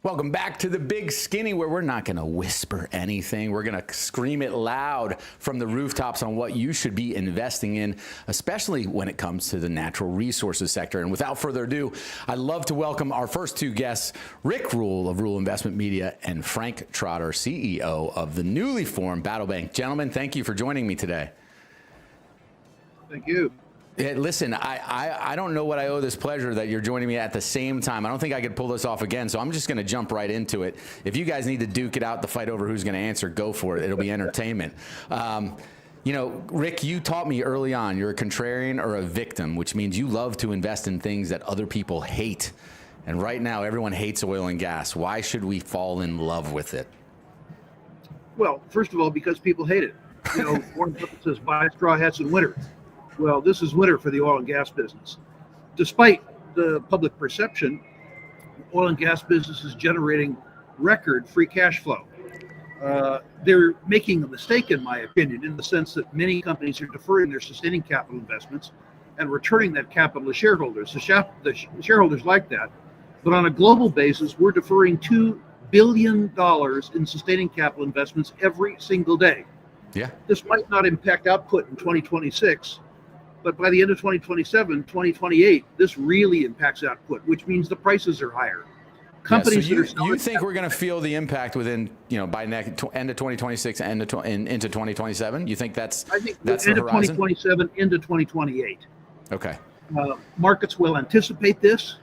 Welcome back to the Big Skinny, where we're not going to whisper anything. We're going to scream it loud from the rooftops on what you should be investing in, especially when it comes to the natural resources sector. And without further ado, I'd love to welcome our first two guests, Rick Rule of Rule Investment Media and Frank Trotter, CEO of the newly formed EverBank. Gentlemen, thank you for joining me today. Thank you. Yeah, listen, I don't know what I owe this pleasure that you're joining me at the same time. I don't think I could pull this off again, so I'm just going to jump right into it. If you guys need to duke it out, the fight over who's going to answer, go for it. It'll be entertainment. You know, Rick, you taught me early on you're a contrarian or a victim, which means you love to invest in things that other people hate. And right now, everyone hates oil and gas. Why should we fall in love with it? Well, first of all, because people hate it. You know, Warren Buffett says, buy straw hats in winter. Well, this is winter for the oil and gas business. Despite the public perception, oil and gas business is generating record free cash flow. They're making a mistake, in my opinion, in the sense that many companies are deferring their sustaining capital investments and returning that capital to shareholders. The shareholders like that. But on a global basis, we're deferring $2 billion in sustaining capital investments every single day. Yeah. This might not impact output in 2026, but by the end of 2027, 2028, this really impacts output, which means the prices are higher. Companies you think we're going to feel the impact within, you know, by end of 2026 and into 2027? You think that's I think that's end the of horizon? 2027 into 2028. Okay. Markets will anticipate this.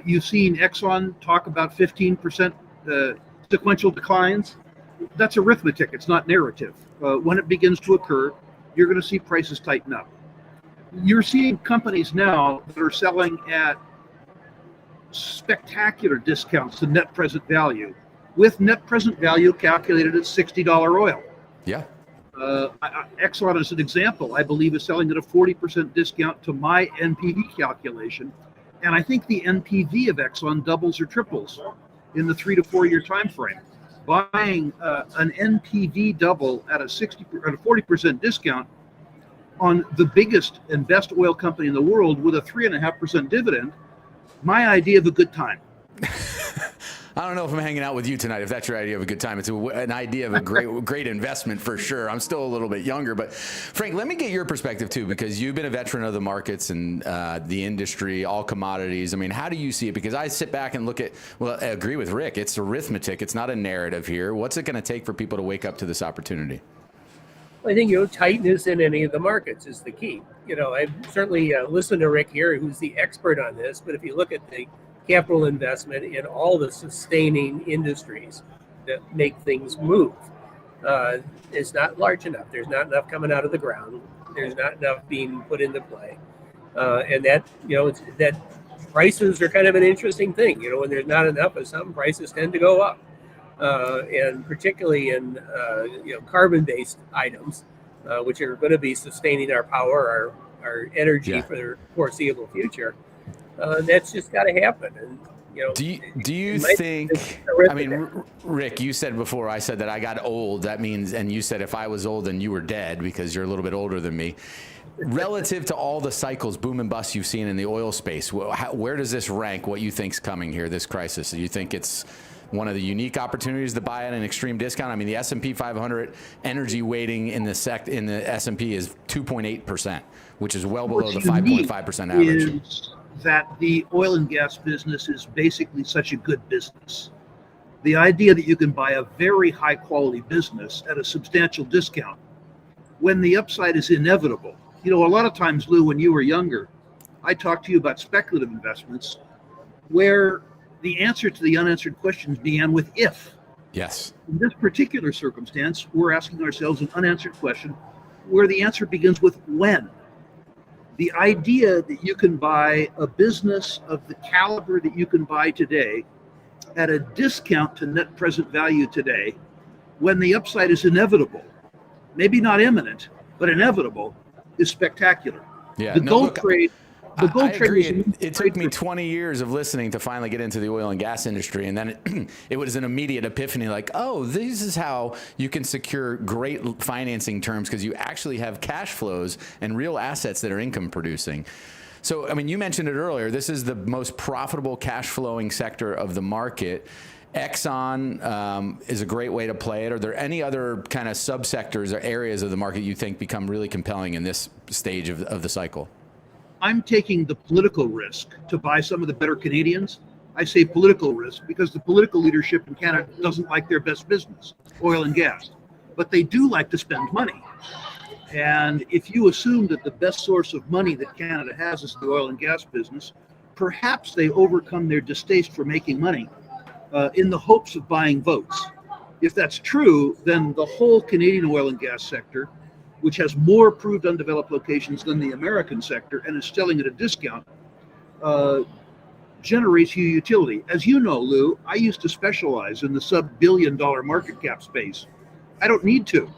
You've seen Exxon talk about 15% sequential declines. That's arithmetic. It's not narrative. When it begins to occur, you're going to see prices tighten up. You're seeing companies now that are selling at spectacular discounts to net present value, with net present value calculated at $60 oil. Yeah. Exxon, as an example, I believe is selling at a 40% discount to my NPV calculation. And I think the NPV of Exxon doubles or triples in the 3 to 4 year time frame. Buying an NPV double at a 40% discount on the biggest and best oil company in the world with a 3.5% dividend, my idea of a good time. I don't know if I'm hanging out with you tonight, if that's your idea of a good time. It's an idea of a great investment for sure. I'm still a little bit younger, but Frank, let me get your perspective too, because you've been a veteran of the markets and the industry, all commodities. I mean, how do you see it? Because I sit back and look at, well, I agree with Rick. It's arithmetic. It's not a narrative here. What's it going to take for people to wake up to this opportunity? I think, tightness in any of the markets is the key. I've certainly listened to Rick here, who's the expert on this, but if you look at the capital investment in all the sustaining industries that make things move, it's not large enough. There's not enough coming out of the ground. There's not enough being put into play. And that, that prices are kind of an interesting thing. When there's not enough of something, prices tend to go up. And particularly in carbon-based items, which are going to be sustaining our power, our energy for the foreseeable future. That's just got to happen. And do you think? I mean, Rick, you said before I said that I got old. That means, and you said if I was old, then you were dead because you're a little bit older than me. Relative to all the cycles, boom and bust you've seen in the oil space, where does this rank? What you think's coming here? This crisis? Do you think it's one of the unique opportunities to buy at an extreme discount? I mean, the S&P 500 energy weighting in the S&P is 2.8%, which is well below the 5.5% average. Is that the oil and gas business is basically such a good business. The idea that you can buy a very high quality business at a substantial discount when the upside is inevitable. A lot of times, Lou, when you were younger, I talked to you about speculative investments where the answer to the unanswered questions began with if. Yes. In this particular circumstance, we're asking ourselves an unanswered question where the answer begins with when. The idea that you can buy a business of the caliber that you can buy today at a discount to net present value today, when the upside is inevitable, maybe not imminent, but inevitable, is spectacular. Yeah. The gold trade. The gold trade agree. It took me 20 years of listening to finally get into the oil and gas industry, and then it was an immediate epiphany like, oh, this is how you can secure great financing terms because you actually have cash flows and real assets that are income producing. So, I mean, you mentioned it earlier. This is the most profitable cash flowing sector of the market. Exxon is a great way to play it. Are there any other kind of subsectors or areas of the market you think become really compelling in this stage of the cycle? I'm taking the political risk to buy some of the better Canadians. I say political risk because the political leadership in Canada doesn't like their best business, oil and gas, but they do like to spend money. And if you assume that the best source of money that Canada has is the oil and gas business, perhaps they overcome their distaste for making money in the hopes of buying votes. If that's true, then the whole Canadian oil and gas sector, which has more proved undeveloped locations than the American sector and is selling at a discount, generates huge utility. As you know, Lou, I used to specialize in the sub-billion-dollar market cap space. I don't need to.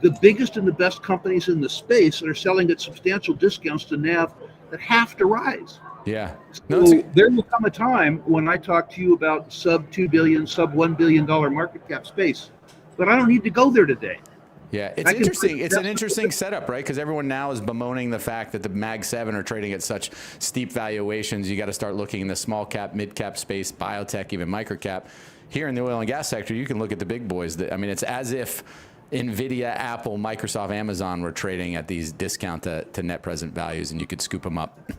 The biggest and the best companies in the space are selling at substantial discounts to NAV that have to rise. Yeah. So there will come a time when I talk to you about sub $2 billion, sub $1 billion market cap space, but I don't need to go there today. Yeah, it's interesting. It's an interesting setup, right? Because everyone now is bemoaning the fact that the Mag 7 are trading at such steep valuations. You got to start looking in the small cap, mid cap space, biotech, even micro cap. Here in the oil and gas sector, you can look at the big boys. I mean, it's as if NVIDIA, Apple, Microsoft, Amazon were trading at these discount to net present values, and you could scoop them up.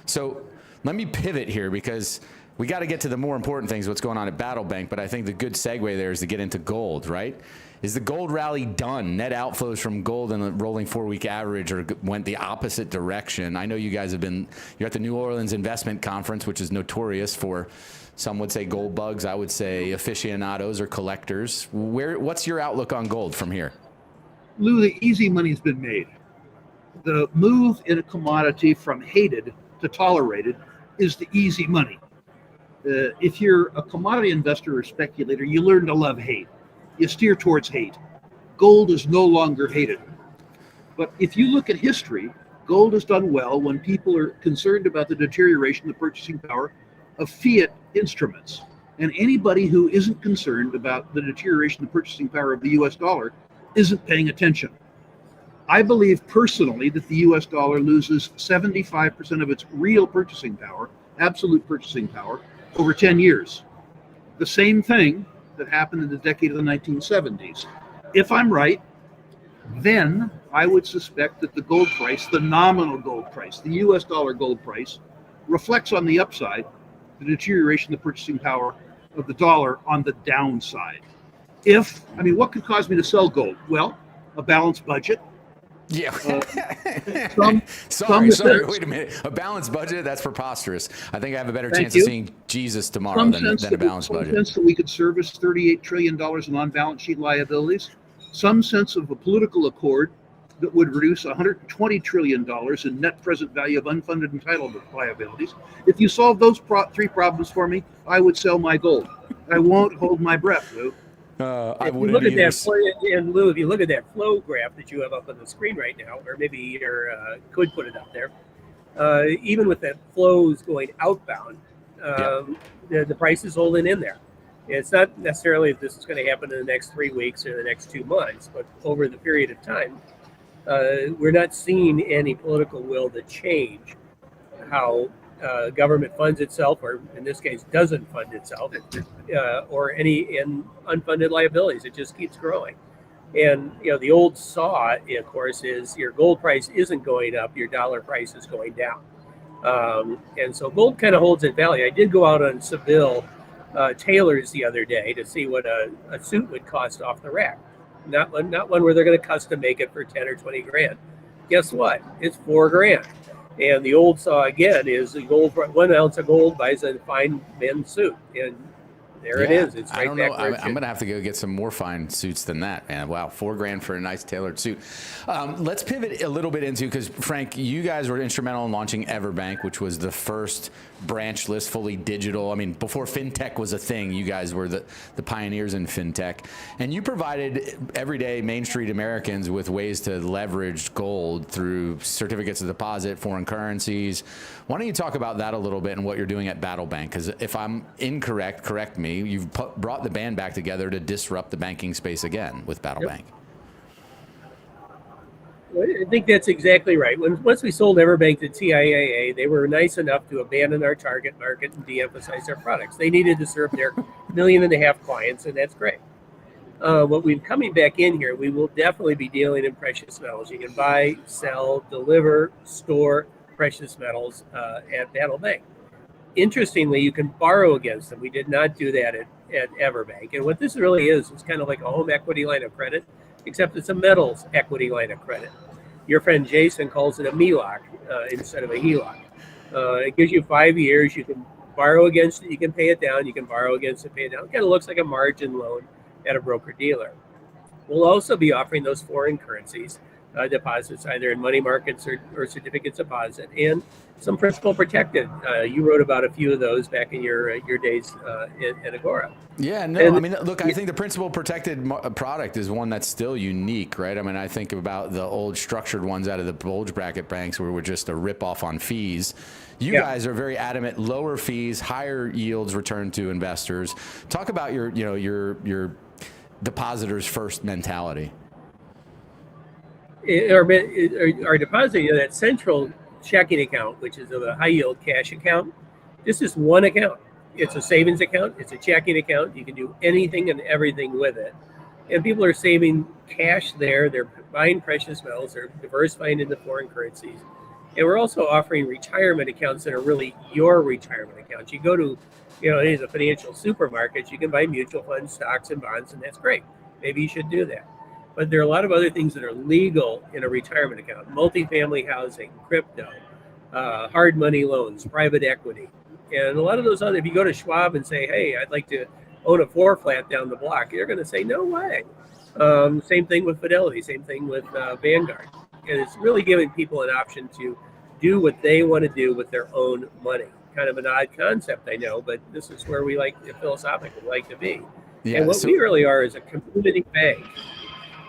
So let me pivot here because we got to get to the more important things, what's going on at BattleBank, but I think the good segue there is to get into gold, right? Is the gold rally done? Net outflows from gold and the rolling 4-week average went the opposite direction. I know you guys you're at the New Orleans Investment Conference, which is notorious for, some would say gold bugs, I would say aficionados or collectors. What's your outlook on gold from here? Lou, the easy money's been made. The move in a commodity from hated to tolerated is the easy money. If you're a commodity investor or speculator, you learn to love hate. You steer towards hate. Gold is no longer hated. But if you look at history, gold has done well when people are concerned about the deterioration of the purchasing power of fiat instruments. And anybody who isn't concerned about the deterioration of the purchasing power of the US dollar isn't paying attention. I believe personally that the US dollar loses 75% of its real purchasing power, absolute purchasing power, over 10 years. The same thing that happened in the decade of the 1970s. If I'm right, then I would suspect that the gold price, the nominal gold price, the US dollar gold price, reflects on the upside the deterioration of the purchasing power of the dollar on the downside. What could cause me to sell gold? Well, a balanced budget. Yeah. Sorry, wait a minute. A balanced budget? That's preposterous. I think I have a better chance of seeing Jesus tomorrow than a balanced budget. Some sense that we could service $38 trillion in on-balance sheet liabilities. Some sense of a political accord that would reduce $120 trillion in net present value of unfunded entitlement liabilities. If you solve those three problems for me, I would sell my gold. I won't hold my breath, Lou. I if you wouldn't look at either. that, and Lou, if you look at that flow graph that you have up on the screen right now, or maybe you could put it up there, even with that flows going outbound, the price is holding in there. It's not necessarily that this is going to happen in the next 3 weeks or the next 2 months, but over the period of time, we're not seeing any political will to change how government funds itself, or in this case, doesn't fund itself, or any unfunded liabilities. It just keeps growing. And the old saw, of course, is your gold price isn't going up, your dollar price is going down. And so gold kind of holds its value. I did go out on Seville tailors the other day to see what a suit would cost off the rack. Not one where they're going to custom make it for 10 or 20 grand. Guess what? It's $4 grand. And the old saw again is the gold. 1 ounce of gold buys a fine men's suit, and there it is. It's right. I don't know. I'm going to have to go get some more fine suits than that, man. Wow, $4 grand for a nice tailored suit. Let's pivot a little bit into, because Frank, you guys were instrumental in launching EverBank, which was the first branchless, fully digital. I mean, before fintech was a thing, you guys were the pioneers in fintech, and you provided everyday Main Street Americans with ways to leverage gold through certificates of deposit, foreign currencies. Why don't you talk about that a little bit and what you're doing at BattleBank? Because if I'm incorrect, correct me. You've brought the band back together to disrupt the banking space again with BattleBank. I think that's exactly right. Once we sold EverBank to TIAA, they were nice enough to abandon our target market and de-emphasize their products. They needed to serve their 1.5 million clients, and that's great. What we're coming back in here, we will definitely be dealing in precious metals. You can buy, sell, deliver, store precious metals at Battle Bank. Interestingly, you can borrow against them. We did not do that at EverBank. And what this really is kind of like a home equity line of credit, except it's a metals equity line of credit. Your friend Jason calls it a MELOC instead of a HELOC. It gives you 5 years. You can borrow against it. You can pay it down. You can borrow against it, pay it down. It kind of looks like a margin loan at a broker-dealer. We'll also be offering those foreign currencies deposits, either in money markets or certificates of deposit, and some principal protected. You wrote about a few of those back in your days at Agora. Yeah, no, I mean, look, I think the principal protected product is one that's still unique, right? I mean, I think about the old structured ones out of the bulge bracket banks where we're just a rip-off on fees. You guys are very adamant, lower fees, higher yields returned to investors. Talk about your depositors first mentality. Our deposit, that central checking account, which is a high yield cash account, this is one account. It's a savings account. It's a checking account. You can do anything and everything with it. And people are saving cash there. They're buying precious metals. They're diversifying into foreign currencies. And we're also offering retirement accounts that are really your retirement accounts. You go to, any of the financial supermarkets, you can buy mutual funds, stocks, and bonds, and that's great. Maybe you should do that. But there are a lot of other things that are legal in a retirement account: multifamily housing, crypto, hard money loans, private equity. And a lot of those other, if you go to Schwab and say, hey, I'd like to own a 4-flat down the block, they're going to say, no way. Same thing with Fidelity, same thing with Vanguard. And it's really giving people an option to do what they want to do with their own money. Kind of an odd concept, I know, but this is where we philosophically like to be. Yeah, and what we really are is a community bank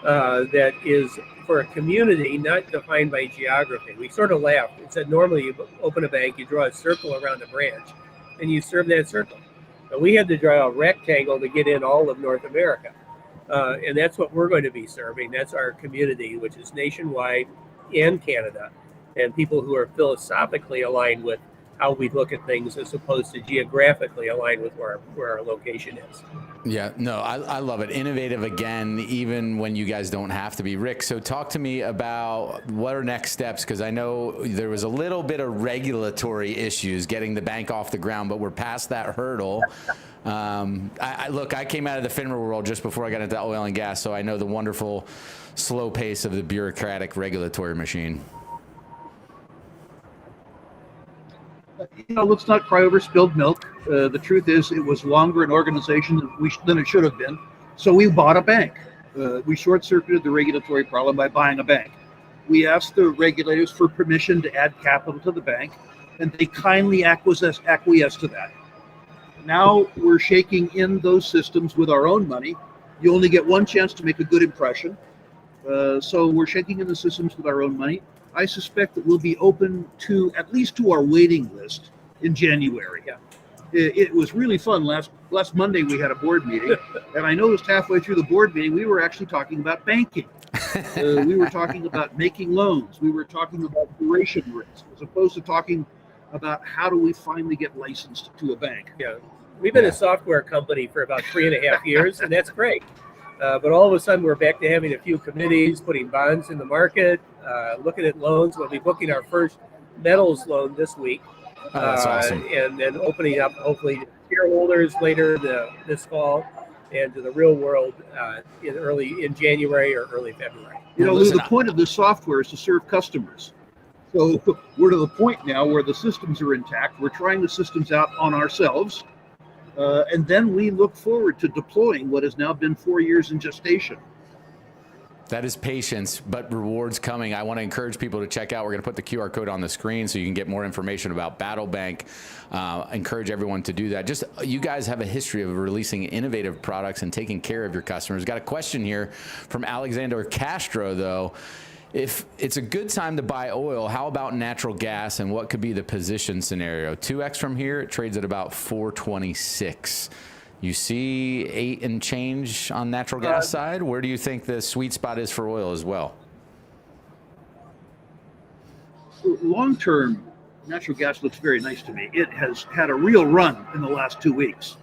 that is for a community, not defined by geography. We sort of laughed and said, normally you open a bank, you draw a circle around a branch, and you serve that circle. But we had to draw a rectangle to get in all of North America. And that's what we're going to be serving. That's our community, which is nationwide and Canada, and people who are philosophically aligned with how we look at things as opposed to geographically aligned with where our location is. Yeah, no, I love it. Innovative again, even when you guys don't have to be. Rick, so talk to me about what are next steps, because I know there was a little bit of regulatory issues getting the bank off the ground, but we're past that hurdle. I came out of the FINRA world just before I got into oil and gas, so I know the wonderful slow pace of the bureaucratic regulatory machine. Let's not cry over spilled milk. The truth is, it was longer an organization than it should have been. So we bought a bank. We short-circuited the regulatory problem by buying a bank. We asked the regulators for permission to add capital to the bank, and they kindly acquiesced to that. Now we're shaking in those systems with our own money. You only get one chance to make a good impression. So we're shaking in the systems with our own money. I suspect that we'll be open to at least to our waiting list in January. Yeah. It was really fun. Last Monday we had a board meeting, and I noticed halfway through the board meeting we were actually talking about banking. We were talking about making loans. We were talking about duration risk, as opposed to talking about how do we finally get licensed to a bank. Yeah, we've been a software company for about 3.5 years, and that's great. But all of a sudden, we're back to having a few committees, putting bonds in the market, looking at loans. We'll be booking our first metals loan this week. That's awesome. And then opening up, hopefully, to shareholders later this fall and to the real world in January or early February. Lou, the point of this software is to serve customers. So we're to the point now where the systems are intact. We're trying the systems out on ourselves. And then we look forward to deploying what has now been 4 years in gestation. That is patience, but rewards coming. I want to encourage people to check out. We're going to put the QR code on the screen so you can get more information about Battle Bank. Encourage everyone to do that. You guys have a history of releasing innovative products and taking care of your customers. Got a question here from Alexander Castro, though. If it's a good time to buy oil, how about natural gas, and what could be the position scenario? 2x from here, it trades at about 426. You see 8 and change on natural gas side. Where do you think the sweet spot is for oil as well? long term, natural gas looks very nice to me. It has had a real run in the last 2 weeks,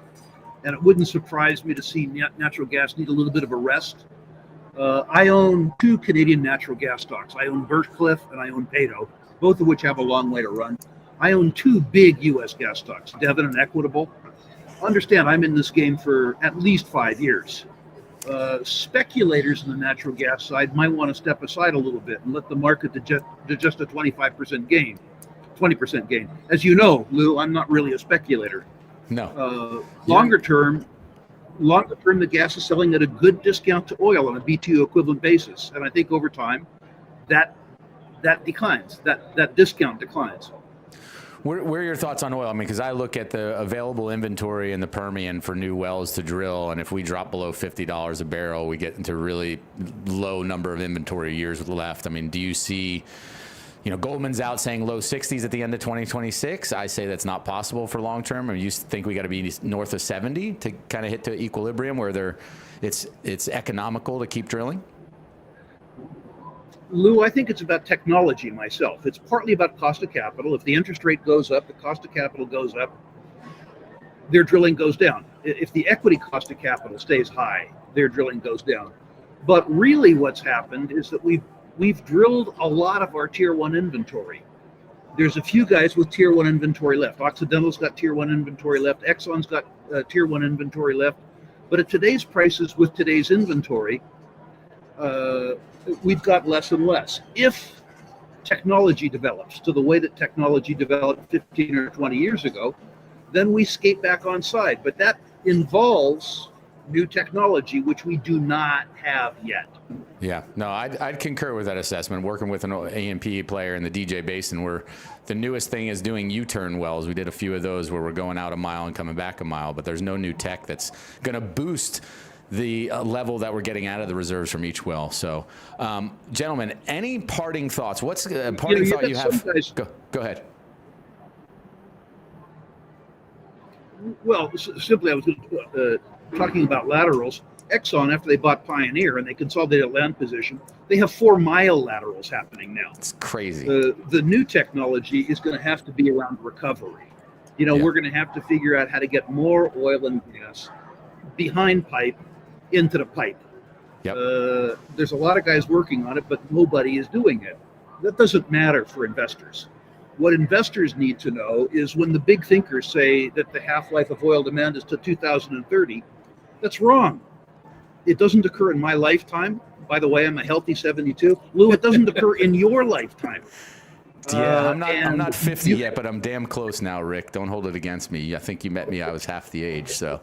and it wouldn't surprise me to see natural gas need a little bit of a rest. I own 2 Canadian natural gas stocks. I own Birchcliff and I own Peyto, both of which have a long way to run. I own 2 big U.S. gas stocks, Devon and Equitable. Understand, I'm in this game for at least 5 years. Speculators in the natural gas side might want to step aside a little bit and let the market digest a 25% gain, 20% gain. As you know, Lou, I'm not really a speculator. No. Longer term, the gas is selling at a good discount to oil on a BTU equivalent basis, and I think over time, that declines. That discount declines. What are your thoughts on oil? I mean, because I look at the available inventory in the Permian for new wells to drill, and if we drop below $50 a barrel, we get into really low number of inventory years left. I mean, do you see, Goldman's out saying low 60s at the end of 2026? I say that's not possible for long term. I mean, you think we got to be north of 70 to kind of hit to equilibrium where it's economical to keep drilling? Lou, I think it's about technology myself. It's partly about cost of capital. If the interest rate goes up, the cost of capital goes up, their drilling goes down. If the equity cost of capital stays high, their drilling goes down. But really what's happened is that we've drilled a lot of our tier 1 inventory. There's a few guys with tier 1 inventory left. Occidental's got tier 1 inventory left. Exxon's got tier 1 inventory left. But at today's prices with today's inventory, we've got less and less. If technology develops to the way that technology developed 15 or 20 years ago, then we skate back on side. But that involves new technology, which we do not have yet. Yeah, no, I'd concur with that assessment. Working with an A&P player in the DJ Basin, where the newest thing is doing U-turn wells. We did a few of those where we're going out a mile and coming back a mile, but there's no new tech that's going to boost the level that we're getting out of the reserves from each well. So, gentlemen, any parting thoughts? What's a parting thought you have? Go ahead. Well, simply I was talking about laterals. Exxon, after they bought Pioneer and they consolidated land position, they have 4-mile laterals happening now. It's crazy. The new technology is going to have to be around recovery. We're going to have to figure out how to get more oil and gas behind pipe into the pipe. Yep. There's a lot of guys working on it, but nobody is doing it. That doesn't matter for investors. What investors need to know is when the big thinkers say that the half-life of oil demand is to 2030, that's wrong. It doesn't occur in my lifetime. By the way, I'm a healthy 72. Lou, it doesn't occur in your lifetime. Yeah, I'm not 50 yet, but I'm damn close now, Rick. Don't hold it against me. I think you met me, I was half the age, so.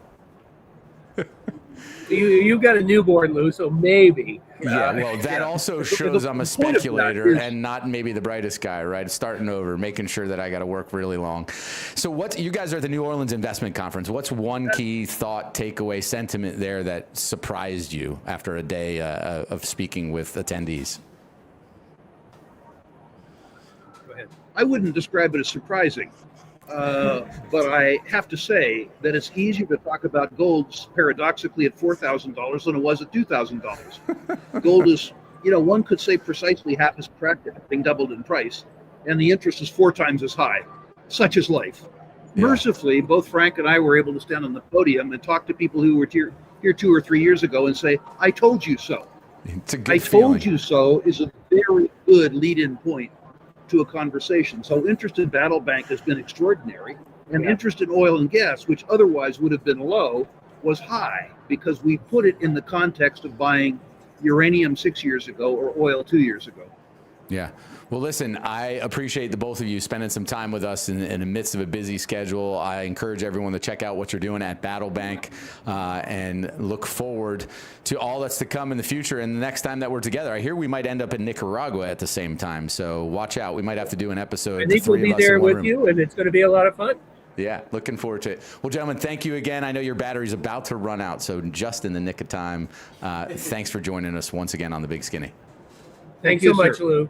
You've got a newborn, Lou, so maybe. Yeah, well, that also shows I'm a speculator and not maybe the brightest guy, right? Starting over, making sure that I got to work really long. So you guys are at the New Orleans Investment Conference. What's one key thought, takeaway, sentiment there that surprised you after a day of speaking with attendees? Go ahead. I wouldn't describe it as surprising. But I have to say that it's easier to talk about gold paradoxically at $4,000 than it was at $2,000. Gold is, one could say precisely half as attractive, being doubled in price, and the interest is 4 times as high. Such is life. Yeah. Mercifully, both Frank and I were able to stand on the podium and talk to people who were here 2 or 3 years ago and say, I told you so. It's a good I feeling. told you so is a very good lead-in point to a conversation. So interest in Battle Bank has been extraordinary, and interest in oil and gas, which otherwise would have been low, was high because we put it in the context of buying uranium 6 years ago or oil 2 years ago. Yeah. Well, listen, I appreciate the both of you spending some time with us in the midst of a busy schedule. I encourage everyone to check out what you're doing at Battle Bank and look forward to all that's to come in the future. And the next time that we're together, I hear we might end up in Nicaragua at the same time. So watch out. We might have to do an episode. I think we'll be there with you, and it's going to be a lot of fun. Yeah, looking forward to it. Well, gentlemen, thank you again. I know your battery's about to run out, so just in the nick of time. Thanks for joining us once again on The Big Skinny. Thanks so much, Lou.